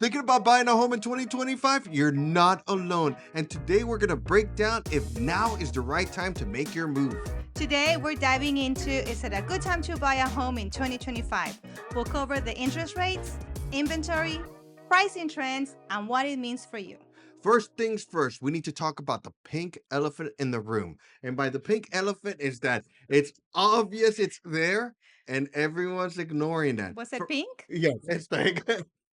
Thinking about buying a home in 2025? You're not alone. And today we're going to break down if now is the right time to make your move. Today, we're diving into is it a good time to buy a home in 2025? We'll cover the interest rates, inventory, pricing trends, and what it means for you. First things first, we need to talk about the pink elephant in the room. And by the pink elephant is that it's obvious it's there and everyone's ignoring that. Was it pink? Yes, it's pink.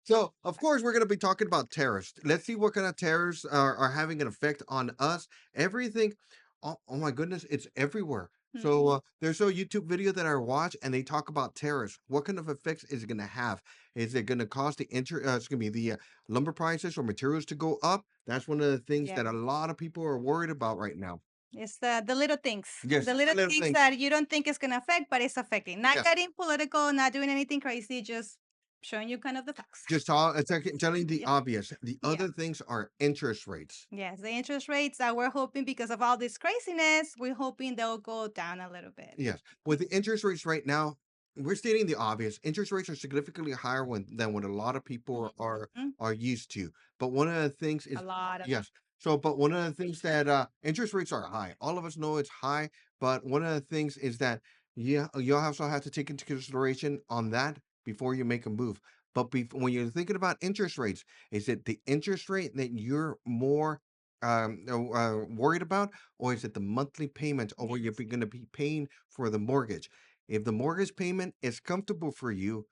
So, of course, we're going to be talking about tariffs. Let's see what kind of tariffs are having an effect on us. Everything. Oh my goodness, it's everywhere. So, there's a YouTube video that I watch and they talk about tariffs. What kind of effects is it going to have? Is it going to cause it's going to be the lumber prices or materials to go up? That's one of the things Yeah. that a lot of people are worried about right now. It's the little things. Yes, The just the little little things things. that you don't think it's gonna affect, but it's affecting. Not Yes. getting political, not doing anything crazy, just showing you kind of the facts. Just telling the Yeah. obvious. The Yeah. other things are interest rates. Yes, the interest rates that we're hoping because of all this craziness, we're hoping they'll go down a little bit. Yes. With the interest rates right now, we're stating the obvious. Interest rates are significantly higher than what a lot of people Mhm. are used to. But one of the things A is lot of yes. So, but one of the things that interest rates are high. All of us know it's high, but one of the things is that you also have to take into consideration on that before you make a move. But when you're thinking about interest rates, is it the interest rate that you're more worried about, or is it the monthly payment, or what you're yes. going to be paying for the mortgage? If the mortgage payment is comfortable for you,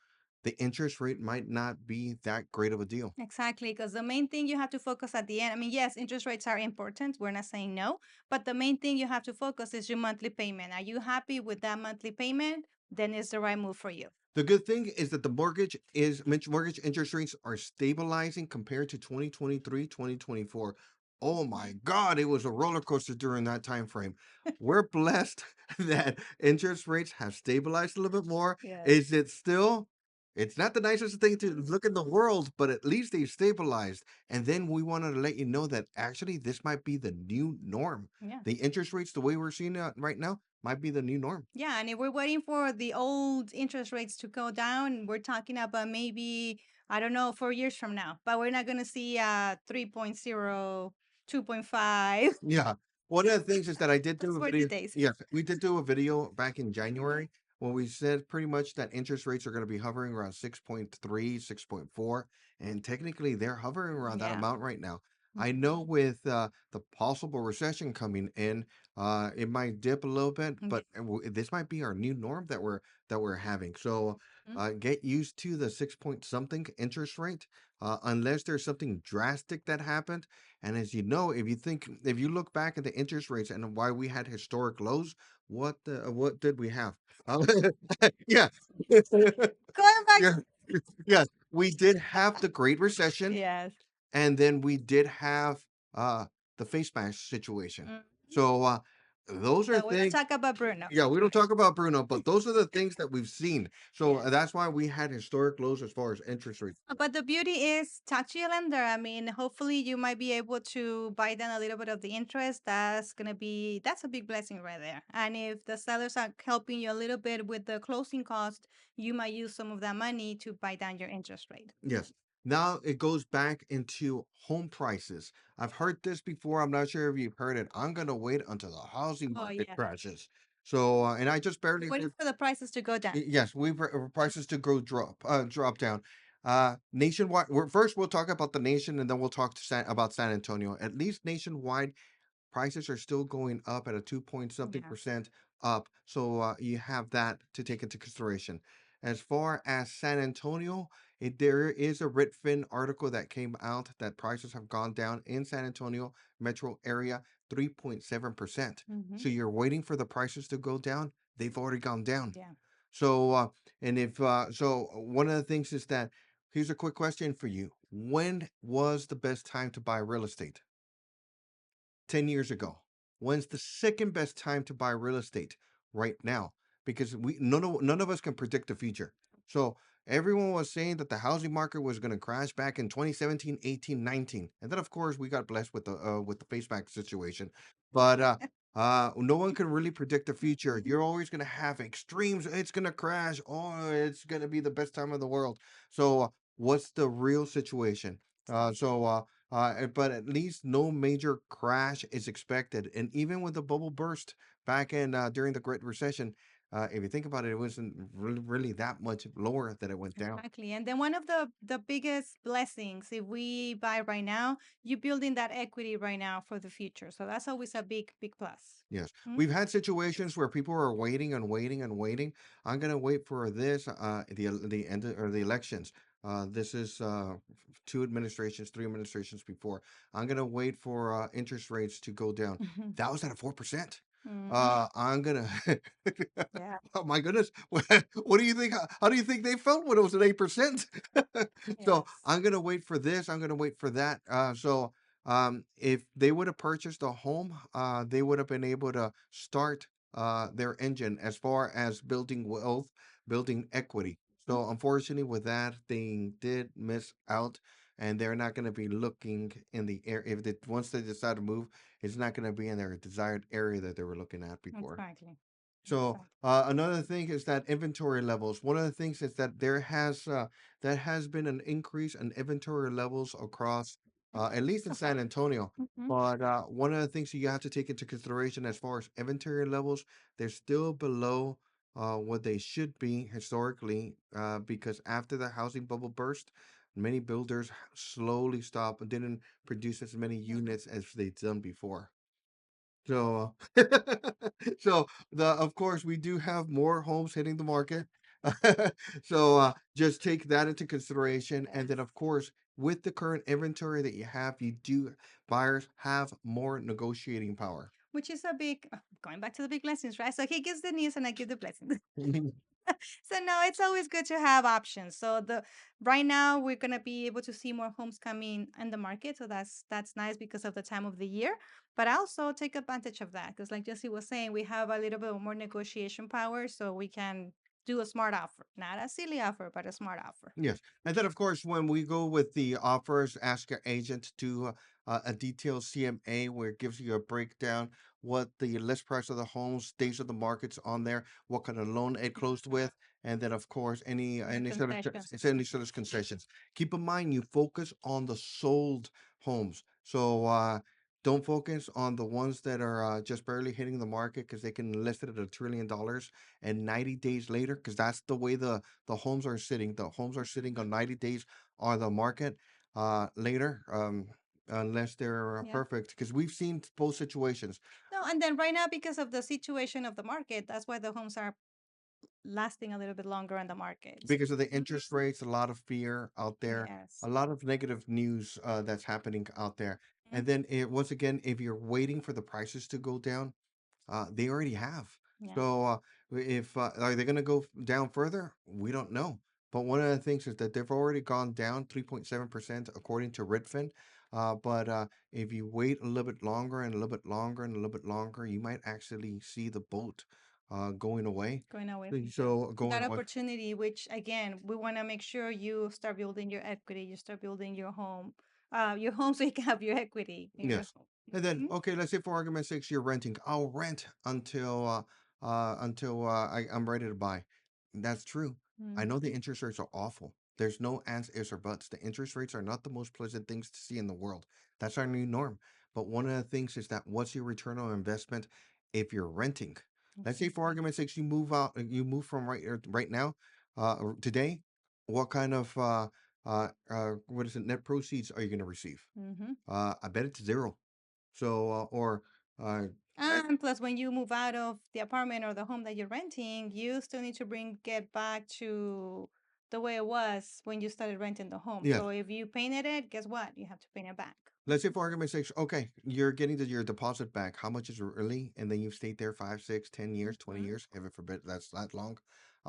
the interest rate might not be that great of a deal. Exactly, because the main thing you have to focus at the end. I mean, yes, interest rates are important. We're not saying no, but the main thing you have to focus is your monthly payment. Are you happy with that monthly payment? Then it's the right move for you. The good thing is that the mortgage interest rates are stabilizing compared to 2023, 2024. Oh my God, it was a roller coaster during that time frame. We're blessed that interest rates have stabilized a little bit more. Yes. Is it still? It's not the nicest thing to look in the world, but at least they've stabilized. And then we wanted to let you know that actually this might be the new norm. Yeah. The interest rates, the way we're seeing it right now, might be the new norm. Yeah, and if we're waiting for the old interest rates to go down, we're talking about maybe, I don't know, 4 years from now, but we're not going to see 3.0, 2.5. Yeah. One of the things is that I did do That's a for the video. days. Yes, we did do a video back in January when we said pretty much that interest rates are going to be hovering around 6.3, 6.4, and technically they're hovering around that Yeah. amount right now. I know Mhm. with the possible recession coming in, it might dip a little bit, Yeah. but this might be our new norm that we're having. So Mhm. get used to the 6 point something interest rate, unless there's something drastic that happened. And as you know, if you look back at the interest rates and why we had historic lows, what did we have? Uh, yeah, Going back. yeah, yes, we did have the Great Recession, Yes. and then we did have uh the face mask situation. Mhm. So those are So we don't things. talk about Bruno. Yeah, we don't talk about Bruno, but those are the things that we've seen. So Yes. that's why we had historic lows as far as interest rates. But the beauty is talk to your lender. I mean, hopefully you might be able to buy down a little bit of the interest. That's a big blessing right there. And if the sellers are helping you a little bit with the closing cost, you might use some of that money to buy down your interest rate. Yes. Now it goes back into home prices. I've heard this before. I'm not sure if you've heard it. I'm going to wait until the housing Oh market yeah. crashes. So, and I just barely Waiting heard, for the prices to go down. yes, prices to go drop down. Nationwide, first we'll talk about the nation and then we'll talk about San Antonio. At least nationwide, prices are still going up at a 2 point something Yeah. percent up. So you have that to take into consideration. As far as San Antonio, there is a Redfin article that came out that prices have gone down in San Antonio metro area 3.7%. Hmm. So you're waiting for the prices to go down. They've already gone down. Yeah. So, and if so, one of the things is that here's a quick question for you. When was the best time to buy real estate? 10 years ago. When's the second best time to buy real estate? Right now, because we none of us can predict the future. So everyone was saying that the housing market was going to crash back in 2017, 18, 19. And then of course we got blessed with the face mask situation. But no one can really predict the future. You're always going to have extremes. It's going to crash or it's going to be the best time of the world. So what's the real situation. But at least no major crash is expected. And even with the bubble burst back in during the Great Recession, if you think about it, it wasn't really that much lower that it went down. Exactly. And then one of the biggest blessings, if we buy right now, you building that equity right now for the future. So that's always a big plus. Yes, Mm, we've had situations where people are waiting and waiting and waiting. I'm gonna wait for this, the end or the elections. This is two administrations, three administrations before. I'm gonna wait for interest rates to go down. mhm, That was at a 4%. mhm. I'm gonna. Yeah. Oh my goodness! What do you think? How do you think they felt when it was at 8%? So Yes. I'm gonna wait for this. I'm gonna wait for that. If they would have purchased a home, they would have been able to start their engine as far as building wealth, building equity. Mm, So unfortunately, with that, they did miss out, and they're not going to be looking in the air. If they once they decide to move, it's not going to be in their desired area that they were looking at before. exactly. So Exactly. another thing is that inventory levels. One of the things is that there has been an increase in inventory levels across, at least in San Antonio. Mhm. But one of the things you have to take into consideration as far as inventory levels, they're still below what they should be historically, because after the housing bubble burst, many builders slowly stopped and didn't produce as many units as they'd done before. So, so the of course we do have more homes hitting the market. So just take that into consideration, and then Yes. of course with the current inventory that you have, you do buyers have more negotiating power. Which is a big going back to the big blessings, right? So he gives the news and I give the blessings. So no, it's always good to have options. So the right now we're gonna be able to see more homes coming in the market. So that's nice because of the time of the year. But also take advantage of that. Because like Jesse was saying, we have a little bit more negotiation power so we can do a smart offer. Not a silly offer, but a smart offer. Yes. And then, of course, when we go with the offers, ask your agent to do a detailed CMA where it gives you a breakdown, what the list price of the homes, days of the markets on there, what kind of loan it closed Mhm. with, and then, of course, Any concessions. any sort of concessions. Keep in mind, you focus on the sold homes. So don't focus on the ones that are just barely hitting the market because they can list it at $1 trillion, and 90 days later, because that's the way the homes are sitting. The homes are sitting Mhm. on 90 days on the market later, unless they're Yeah. perfect. Because we've seen both situations No, and then right now, because of the situation of the market, that's why the homes are lasting a little bit longer on the market. because of the interest rates, a lot of fear out there, a Yes. lot of negative news that's happening out there. Mhm. And then once again, if you're waiting for the prices to go down, they already have. Yeah. So if are they going to go down further? We don't know. But one of the things is that they've already gone down 3.7% according to Redfin. But if you wait a little bit longer and a little bit longer and a little bit longer, you might actually see the boat going away. Going away. So going That away. opportunity, which again, we want to make sure you start building your equity, you start building your home so you can have your equity in your Yes. home. And then, Mhm. okay, let's say for argument's sake, you're renting. I'll rent until I'm ready to buy. That's true. I know the Mhm. interest rates are awful. There's no ands, ifs, or buts. The interest rates are not the most pleasant things to see in the world. That's our new norm. But one of the things is that what's your return on investment if you're renting? Let's say for Exactly. argument's sake, you move out, you move from right now, today. What kind of what is it? Net proceeds are you going to receive? Hmm. I bet it's zero. So, uh, eh, And plus, when you move out of the apartment or the home that you're renting, you still need to bring get back to the way it was when you started renting the home. yes. So if you painted it, guess what? You have to paint it back. Let's say for argument's sake, okay, you're getting your deposit back. How much is early? And then you've stayed there 5, 6, 10 years, 20 Hmm. years, heaven forbid that's that long,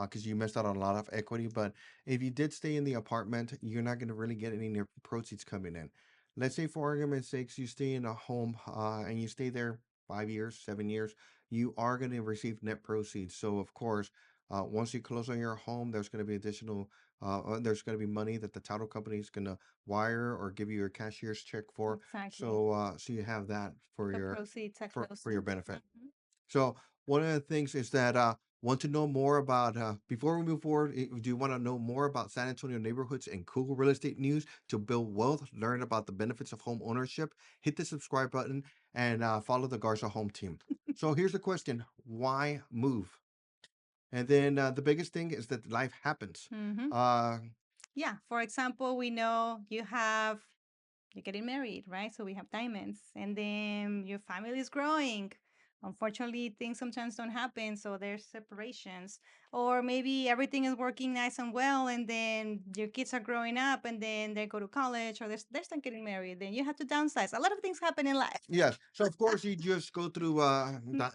because you missed out on a lot of equity. But if you did stay in the apartment, you're not going to really get any proceeds coming in. Let's say for argument's sake, you stay in a home, and you stay there 5 years, 7 years, you are going to receive net proceeds. So of course, once you close on your home, there's going to be additional, there's going to be money that the title company is going to wire or give you your cashier's check for. Exactly. So so you have that The proceeds are for your closing. benefit. Mhm. So one of the things is that want to know more about before we move forward, do you want to know more about San Antonio neighborhoods and cool real estate news to build wealth, learn about the benefits of home ownership? Hit the subscribe button and follow the Garza Home Team. So here's the question: why move? And then the biggest thing is that life happens. Hmm. Uh, Yeah. For example, we know you're getting married, right? So we have diamonds, and then your family is growing. Unfortunately, things sometimes don't happen, so there's separations. Or maybe everything is working nice and well, and then your kids are growing up, and then they go to college, or they're still getting married. Then you have to downsize. A lot of things happen in life. Yes. So of course you just go through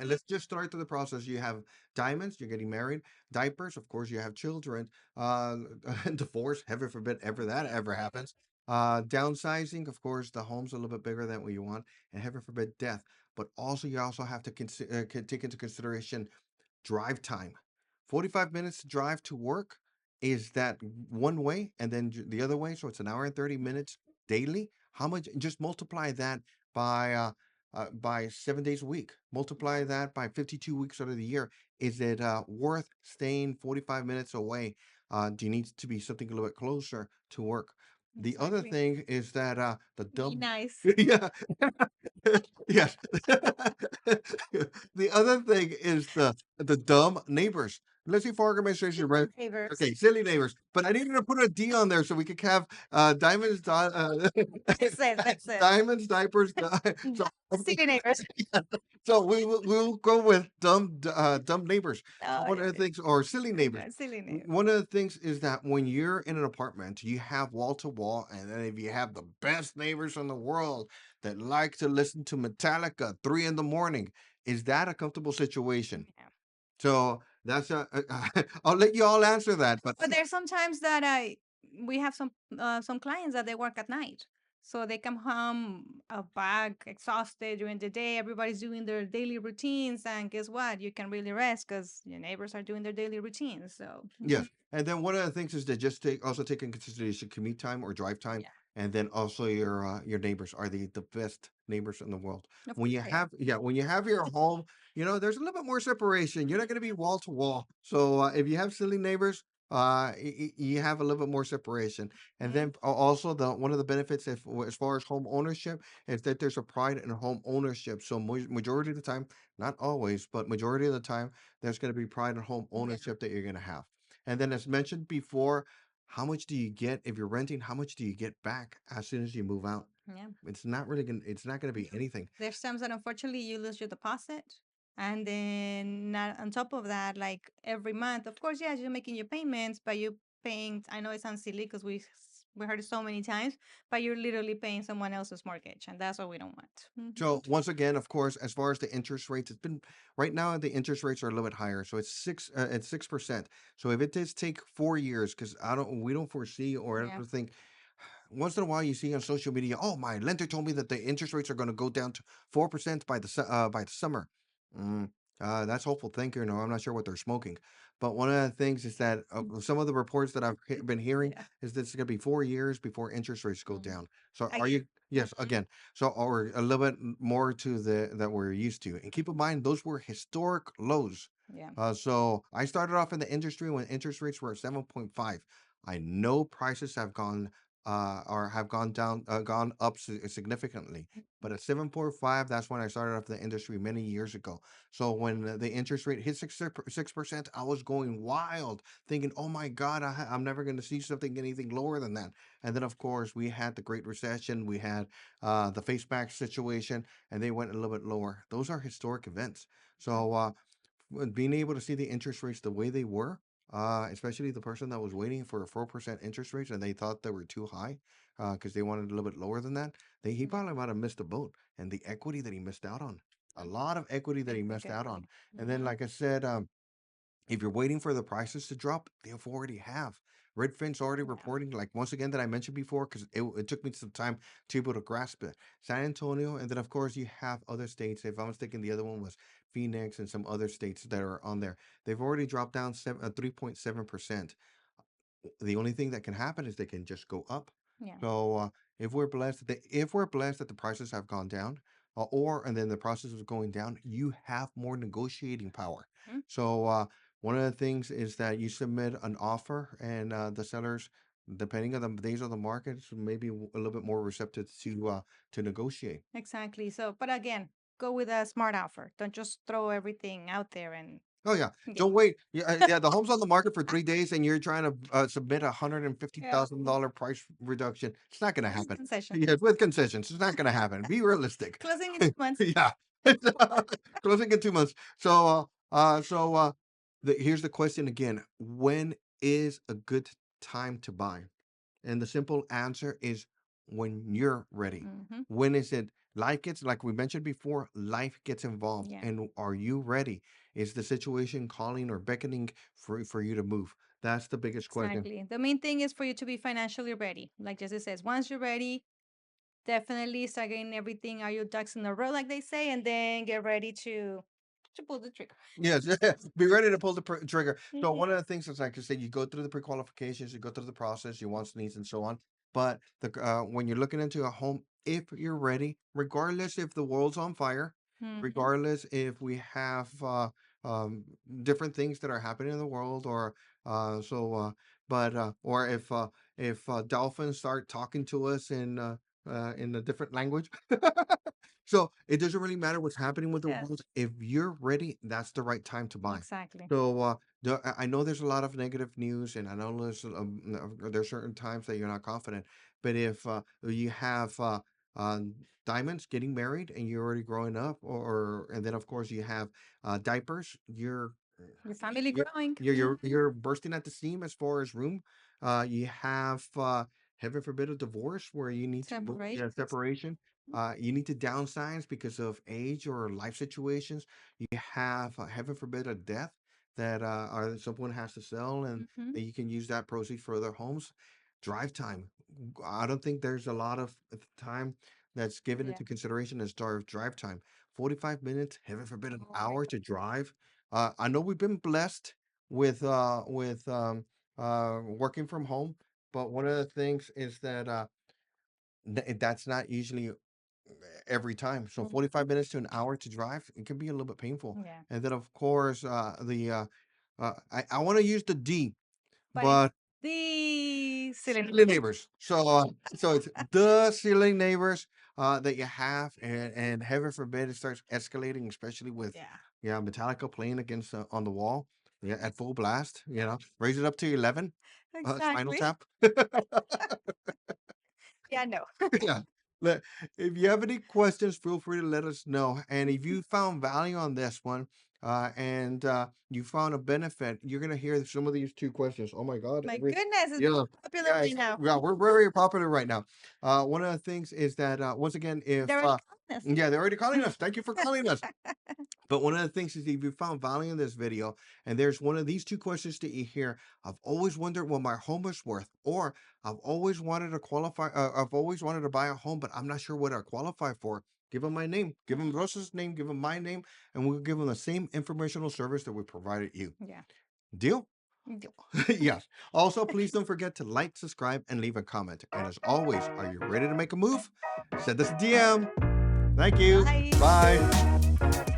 let's just start through the process. You have diamonds, you're getting married, diapers, of course you have children, uh divorce, heaven forbid ever that ever happens. Downsizing, of course, the home's a little bit bigger than what you want, and heaven forbid death. But also you also have to take into consideration drive time. 45 minutes to drive to work is that one way, and then the other way, so it's an hour and 30 minutes daily. How much? Just multiply that by 7 days a week. Multiply Yeah, that by 52 weeks out of the year. Is it worth staying 45 minutes away? Do you need to be something a little bit closer to work? The other exactly. thing is that the Be dumb, nice. yeah, yes. The other thing is the dumb neighbors. Let's see for administration, Silly right? neighbors. Okay, silly neighbors. But I needed to put a D on there so we could have diamonds, That's it. diamonds, diapers. So Silly neighbors. yeah. So we'll go with dumb neighbors. So Oh, one of the things, or silly neighbors. silly neighbors. One of the things is that when you're in an apartment, you have wall to wall, and then if you have the best neighbors in the world that like to listen to Metallica 3 in the morning, is that a comfortable situation? Yeah. So that's I'll let you all answer that, but But there's sometimes that we have some clients that they work at night. So they come home back exhausted during the day. Everybody's doing their daily routines, and guess what? You can really rest because your neighbors are doing their daily routines. So yes. And then one of the things is to just take in consideration commute time or drive time, yeah, and then also your neighbors are the best neighbors in the world. of When course you they are. have when you have your home, there's a little bit more separation. You're not going to be wall to wall. So if you have silly neighbors, you have a little bit more separation. And Yeah, then also the one of the benefits, if as far as home ownership, is that there's a pride in home ownership. So majority of the time, not always, but majority of the time, there's going to be pride in home yeah, ownership that you're going to have. And then, as mentioned before, how much do you get if you're renting? How much do you get back as soon as you move out? yeah. It's not gonna be anything. There's times that unfortunately you lose your deposit. And then not on top of that, like every month, of course, yes, you're making your payments, but you're paying, I know it sounds silly because we heard it so many times, but you're literally paying someone else's mortgage. And that's what we don't want. So once again, of course, as far as the interest rates, it's been right now the interest rates are a little bit higher. So it's 6%. So if it does take 4 years, because we don't foresee or Yeah. ever think once in a while you see on social media, oh, my lender told me that the interest rates are going to go down to 4% by the summer. Mm, that's hopeful thinking. No, I'm not sure what they're smoking. But one of the things is that some of the reports that I've been hearing Yeah. is that it's going to be 4 years before interest rates go Mhm. down. So are Again. you? Yes, again. So or a little bit more to the that we're used to. And keep in mind those were historic lows. Yeah. So I started off in the industry when interest rates were at 7.5. I know prices have gone or have gone down, gone up significantly. But at 7.5, that's when I started off the industry many years ago. So when the interest rate hit 6%, I was going wild, thinking, "Oh my God, I'm never going to see something anything lower than that." And then, of course, we had the Great Recession, we had the face mask situation, and they went a little bit lower. Those are historic events. So being able to see the interest rates the way they were, especially the person that was waiting for a 4% interest rates and they thought they were too high because they wanted a little bit lower than that, he Yeah. probably might have missed a boat and the equity that he missed out on. A lot of equity that he Big missed out on. equity. And then, Hmm. like I said, if you're waiting for the prices to drop, they already have. Redfin's already Yeah. reporting, like once again that I mentioned before, because it took me some time to be able to grasp it. San Antonio, and then of course you have other states. If I'm mistaken, the other one was Phoenix and some other states that are on there. They've already dropped down 3.7%. The only thing that can happen is they can just go up. Yeah. So if we're blessed that the prices have gone down, or and then the process is going down, you have more negotiating power. Mhm. So one of the things is that you submit an offer, and the sellers, depending on the days of the market, maybe a little bit more receptive to negotiate. Exactly. So, but again, go with a smart offer. Don't just throw everything out there and Oh yeah, yeah. don't wait. Yeah, yeah. The home's on the market for 3 days, and you're trying to submit a hundred and fifty Yeah. thousand dollar price reduction. It's not going to happen. Concession. Yeah, with concessions, it's not going to happen. Be realistic. Closing in 2 months. Yeah, closing in 2 months. Here's the question again: when is a good time to buy? And the simple answer is when you're ready. Hmm. When is it? Like we mentioned before, life gets involved. Yeah. And are you ready? Is the situation calling or beckoning for you to move? That's the biggest question. Exactly. The main thing is for you to be financially ready. Like Jesse says, once you're ready, definitely start getting everything, are your ducks in a row, like they say, and then get ready to pull the trigger. Yes, be ready to pull the trigger. So Mhm. one of the things is like I said, you go through the pre-qualifications, you go through the process, your wants, needs, and so on. But when you're looking into a home, if you're ready, regardless if the world's on fire, Mhm. regardless if we have um, different things that are happening in the world, or so, but or if dolphins start talking to us in a different language. So it doesn't really matter what's happening with the Yeah. world. If you're ready, that's the right time to buy. Exactly. So I know there's a lot of negative news, and I know there's certain times that you're not confident. But if you have diamonds getting married and you're already growing up, and then of course you have diapers, Your family you're growing. you're bursting at the seam as far as room. You have heaven forbid a divorce where you need to move, Separation. yeah, separation. You need to downsize because of age or life situations. You have heaven forbid a death that or someone has to sell, and Hmm. that you can use that proceeds for other homes. Drive time. I don't think there's a lot of time that's given Yeah. into consideration as far as drive time. 45 minutes, heaven forbid an Oh my hour God. to drive. I know we've been blessed with working from home, but one of the things is that that's not usually every time. So Mhm. 45 minutes to an hour to drive, it can be a little bit painful. Yeah. And then of course I want to use the D, But it's but the silly. silly neighbors. So it's the silly neighbors that you have, and heaven forbid it starts escalating, especially with Yeah. yeah Metallica playing against on the wall, yeah, at full blast. Raise it up to 11. Spinal Exactly. Tap. Yeah, no. Yeah. Let, if you have any questions, feel free to let us know. And if you found value on this one, and you found a benefit, you're gonna hear some of these two questions. Oh my God! My Every goodness, it's yeah, popular yeah, right now. yeah. We're very popular right now. One of the things is that once again, if They're already calling us. yeah, they're already calling us. Thank you for calling us. But one of the things is if you found value in this video and there's one of these two questions that you hear, I've always wondered what my home is worth, or I've always wanted to qualify, I've always wanted to buy a home, but I'm not sure what I qualify for. Give them my name, give them Rosa's name, give them my name, and we'll give them the same informational service that we provided you. Yeah. Deal? Yo. Yes. Also, please don't forget to like, subscribe, and leave a comment. And as always, are you ready to make a move? Send us a DM. Thank you. Bye. Bye.